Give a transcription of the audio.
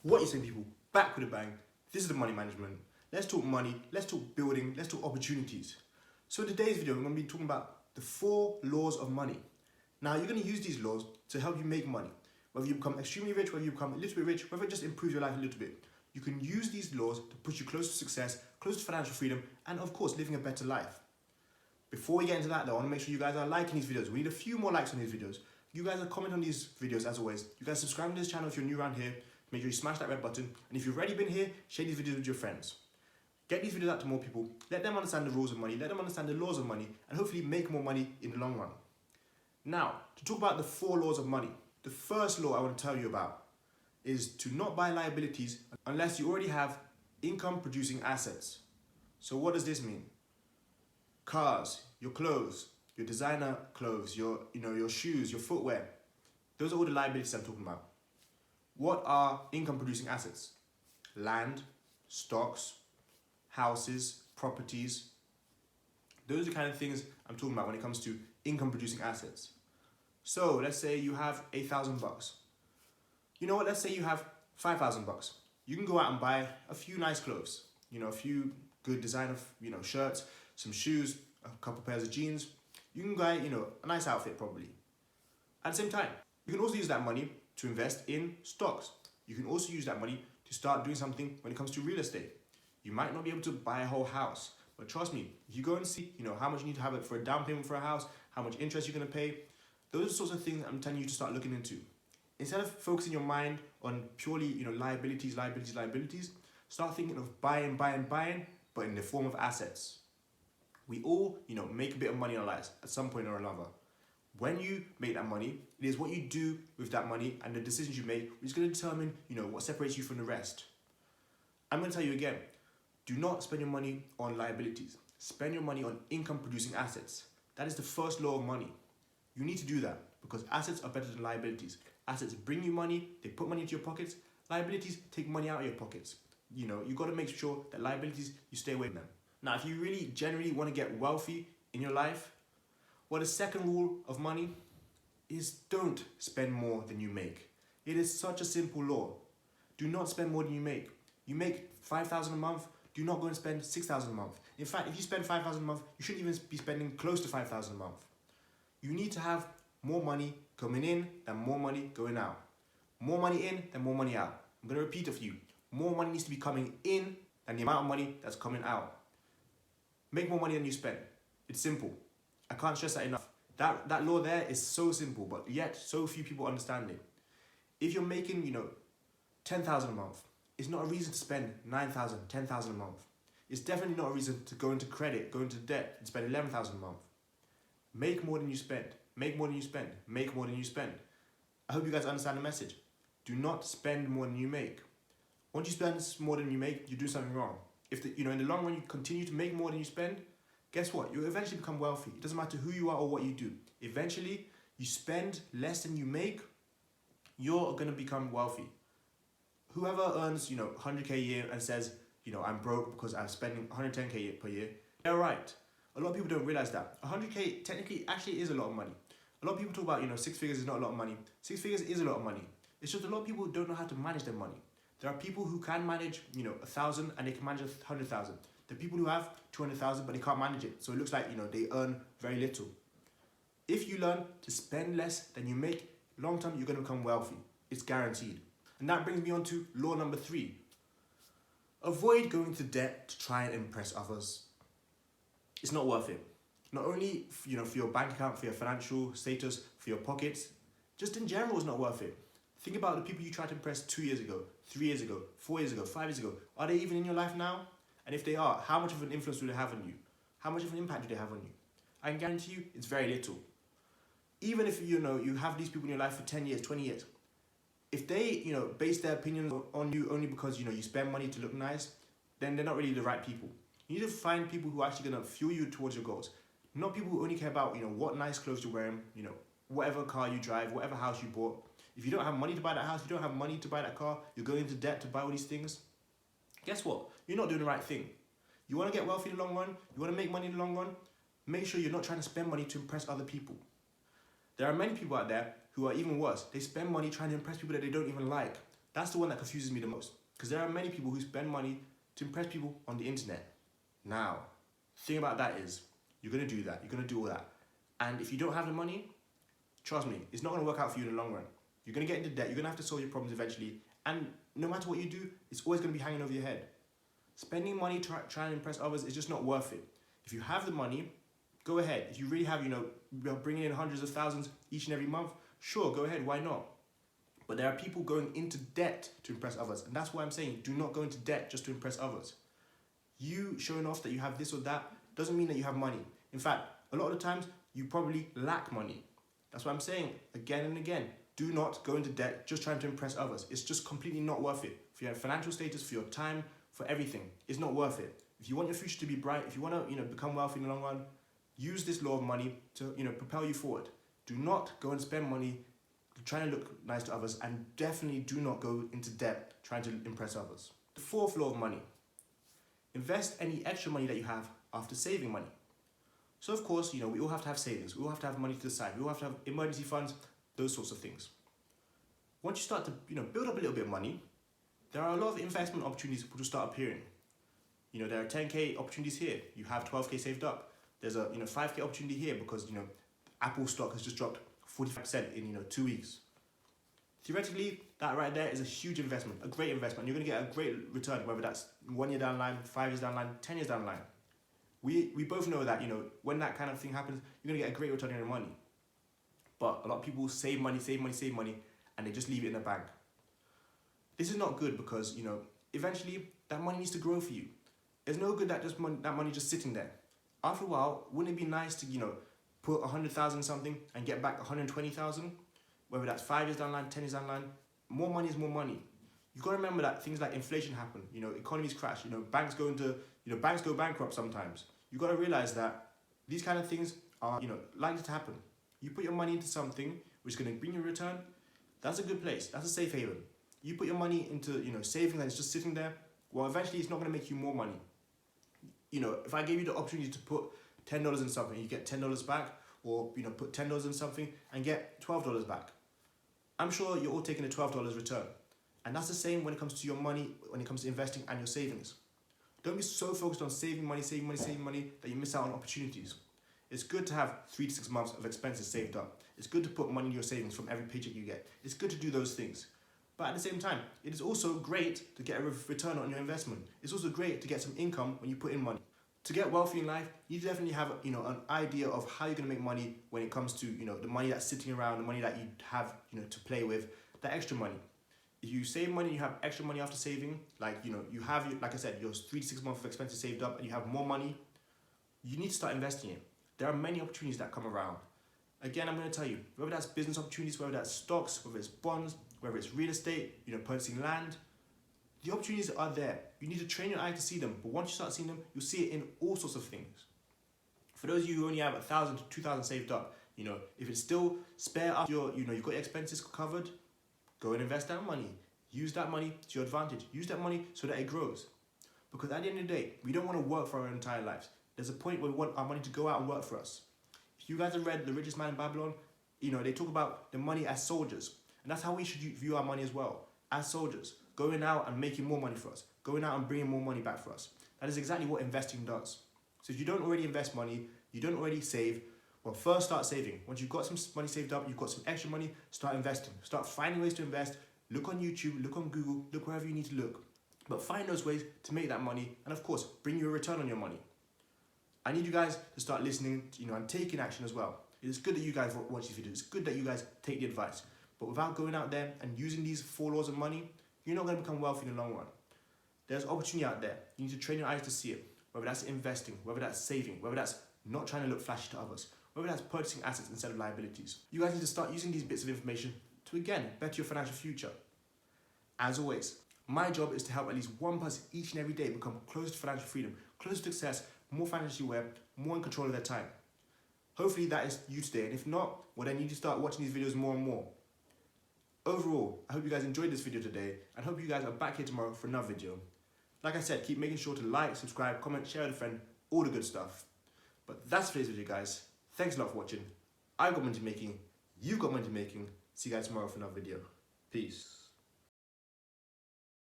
What is saying, people? Back with a bang. This is the money management. Let's talk money, let's talk building, let's talk opportunities. So in today's video, I'm going to be talking about the 4 laws of money. Now, you're going to use these laws to help you make money. Whether you become extremely rich, whether you become a little bit rich, whether it just improves your life a little bit. You can use these laws to push you close to success, close to financial freedom, and of course, living a better life. Before we get into that though, I want to make sure you guys are liking these videos. We need a few more likes on these videos. You guys are comment on these videos as always. You guys subscribe to this channel if you're new around here. Make sure you smash that red button. And if you've already been here, share these videos with your friends. Get these videos out to more people. Let them understand the rules of money. Let them understand the laws of money. And hopefully make more money in the long run. Now, to talk about the 4 laws of money. The first law I want to tell you about is to not buy liabilities unless you already have income producing assets. So what does this mean? Cars, your clothes, your designer clothes, your shoes, your footwear. Those are all the liabilities I'm talking about. What are income producing assets? Land, stocks, houses, properties. Those are the kind of things I'm talking about when it comes to income producing assets. So let's say you have $8,000. You know what? Let's say you have $5,000. You can go out and buy a few nice clothes. A few good designer, shirts, some shoes, a couple pairs of jeans. You can buy, a nice outfit probably. At the same time, you can also use that money to invest in stocks. You can also use that money to start doing something when it comes to real estate. You might not be able to buy a whole house, but trust me, if you go and see, how much you need to have it for a down payment for a house, how much interest you're going to pay, those are the sorts of things I'm telling you to start looking into. Instead of focusing your mind on purely, liabilities, start thinking of buying, but in the form of assets. We all, make a bit of money in our lives at some point or another. When you make that money, it is what you do with that money and the decisions you make which is going to determine, what separates you from the rest. I'm going to tell you again, do not spend your money on liabilities. Spend your money on income producing assets. That is the first law of money. You need to do that because assets are better than liabilities. Assets bring you money, they put money into your pockets. Liabilities take money out of your pockets. You got to make sure that liabilities, you stay away from them. Now, if you really genuinely want to get wealthy in your life, the second rule of money is don't spend more than you make. It is such a simple law. Do not spend more than you make. You make $5,000 a month, do not go and spend $6,000 a month. In fact, if you spend $5,000 a month, you shouldn't even be spending close to $5,000 a month. You need to have more money coming in than more money going out. More money in than more money out. I'm going to repeat it for you. More money needs to be coming in than the amount of money that's coming out. Make more money than you spend. It's simple. I can't stress that enough. That law there is so simple, but yet so few people understand it. If you're making, $10,000 a month, it's not a reason to spend $9,000, $10,000 a month. It's definitely not a reason to go into credit, go into debt, and spend $11,000 a month. Make more than you spend. Make more than you spend. Make more than you spend. I hope you guys understand the message. Do not spend more than you make. Once you spend more than you make, you do something wrong. If in the long run you continue to make more than you spend, guess what? You'll eventually become wealthy. It doesn't matter who you are or what you do. Eventually, you spend less than you make, you're going to become wealthy. Whoever earns, 100K a year and says, I'm broke because I'm spending 110K per year, they're right. A lot of people don't realize that. 100K technically actually is a lot of money. A lot of people talk about, 6 figures is not a lot of money. 6 figures is a lot of money. It's just a lot of people don't know how to manage their money. There are people who can manage, 1,000 and they can manage 100,000. There are people who have 200,000 but they can't manage it. So it looks like, they earn very little. If you learn to spend less than you make, long term, you're going to become wealthy. It's guaranteed. And that brings me on to law number 3. Avoid going to debt to try and impress others. It's not worth it. Not only, for your bank account, for your financial status, for your pockets, just in general, it's not worth it. Think about the people you tried to impress 2 years ago, 3 years ago, 4 years ago, 5 years ago. Are they even in your life now? And if they are, how much of an influence do they have on you? How much of an impact do they have on you? I can guarantee you, it's very little. Even if, you have these people in your life for 10 years, 20 years, if they, base their opinions on you only because, you spend money to look nice, then they're not really the right people. You need to find people who are actually going to fuel you towards your goals. Not people who only care about, what nice clothes you're wearing, whatever car you drive, whatever house you bought. If you don't have money to buy that house, you don't have money to buy that car, you're going into debt to buy all these things, guess what? You're not doing the right thing. You want to get wealthy in the long run? You want to make money in the long run? Make sure you're not trying to spend money to impress other people. There are many people out there who are even worse. They spend money trying to impress people that they don't even like. That's the one that confuses me the most. Because there are many people who spend money to impress people on the internet. Now, the thing about that is, you're going to do that. You're going to do all that. And if you don't have the money, trust me, it's not going to work out for you in the long run. You're going to get into debt. You're going to have to solve your problems eventually. And no matter what you do, it's always going to be hanging over your head. Spending money to try and impress others is just not worth it. If you have the money, go ahead. If you really have, bringing in hundreds of thousands each and every month, sure, go ahead. Why not? But there are people going into debt to impress others. And that's why I'm saying, do not go into debt just to impress others. You showing off that you have this or that doesn't mean that you have money. In fact, a lot of the times, you probably lack money. That's why I'm saying again and again, do not go into debt just trying to impress others. It's just completely not worth it. For your financial status, for your time, for everything, it's not worth it. If you want your future to be bright, if you want to become wealthy in the long run, use this law of money to propel you forward. Do not go and spend money trying to look nice to others, and definitely do not go into debt trying to impress others. The fourth law of money: invest any extra money that you have after saving money. So of course, we all have to have savings. We all have to have money to the side. We all have to have emergency funds, those sorts of things. Once you start to build up a little bit of money, there are a lot of investment opportunities to start appearing. There are 10K opportunities here. You have 12K saved up. There's a 5K opportunity here because Apple stock has just dropped 45% in 2 weeks. Theoretically, that right there is a huge investment, a great investment. You're going to get a great return, whether that's 1 year down the line, 5 years down the line, 10 years down the line. We both know that when that kind of thing happens, you're going to get a great return on your money. But a lot of people save money, and they just leave it in the bank. This is not good because eventually that money needs to grow for you. It's no good that that money just sitting there. After a while, wouldn't it be nice to put 100,000 something and get back 120,000? Whether that's 5 years down the line, 10 years down the line, more money is more money. You've got to remember that things like inflation happen. Economies crash. Banks go bankrupt sometimes. You've got to realize that these kind of things are likely to happen. You put your money into something which is going to bring you a return. That's a good place. That's a safe haven. You put your money into savings and it's just sitting there. Well, eventually it's not going to make you more money. If I gave you the opportunity to put $10 in something, you get $10 back, or put $10 in something and get $12 back. I'm sure you're all taking a $12 return. And that's the same when it comes to your money, when it comes to investing and your savings. Don't be so focused on saving money that you miss out on opportunities. It's good to have 3 to 6 months of expenses saved up. It's good to put money in your savings from every paycheck you get. It's good to do those things. But at the same time, it is also great to get a return on your investment. It's also great to get some income when you put in money. To get wealthy in life, you definitely have an idea of how you're going to make money when it comes to the money that's sitting around, the money that you have to play with, that extra money. If you save money, you have extra money after saving, you have, like I said, your 3 to 6 months of expenses saved up and you have more money, you need to start investing it. There are many opportunities that come around. Again, I'm going to tell you, whether that's business opportunities, whether that's stocks, whether it's bonds, whether it's real estate, purchasing land, the opportunities are there. You need to train your eye to see them, but once you start seeing them, you'll see it in all sorts of things. For those of you who only have 1,000 to 2,000 saved up, if it's still spare after you've got your expenses covered, go and invest that money. Use that money to your advantage. Use that money so that it grows. Because at the end of the day, we don't want to work for our entire lives. There's a point where we want our money to go out and work for us. If you guys have read The Richest Man in Babylon, they talk about the money as soldiers. And that's how we should view our money as well, as soldiers. Going out and making more money for us. Going out and bringing more money back for us. That is exactly what investing does. So if you don't already invest money, you don't already save, well, first start saving. Once you've got some money saved up, you've got some extra money, start investing. Start finding ways to invest. Look on YouTube, look on Google, look wherever you need to look. But find those ways to make that money and, of course, bring you a return on your money. I need you guys to start listening, and taking action as well. It's good that you guys watch these videos. It's good that you guys take the advice. But without going out there and using these 4 laws of money, you're not going to become wealthy in the long run. There's opportunity out there. You need to train your eyes to see it. Whether that's investing, whether that's saving, whether that's not trying to look flashy to others, whether that's purchasing assets instead of liabilities. You guys need to start using these bits of information to, again, better your financial future. As always, my job is to help at least one person each and every day become closer to financial freedom, closer to success, more financially aware, more in control of their time. Hopefully that is you today, and if not, well then you need to start watching these videos more and more. Overall, I hope you guys enjoyed this video today, and hope you guys are back here tomorrow for another video. Like I said, keep making sure to like, subscribe, comment, share with a friend, all the good stuff. But that's today's video, guys. Thanks a lot for watching. I've got money to making, you've got money to making. See you guys tomorrow for another video. Peace.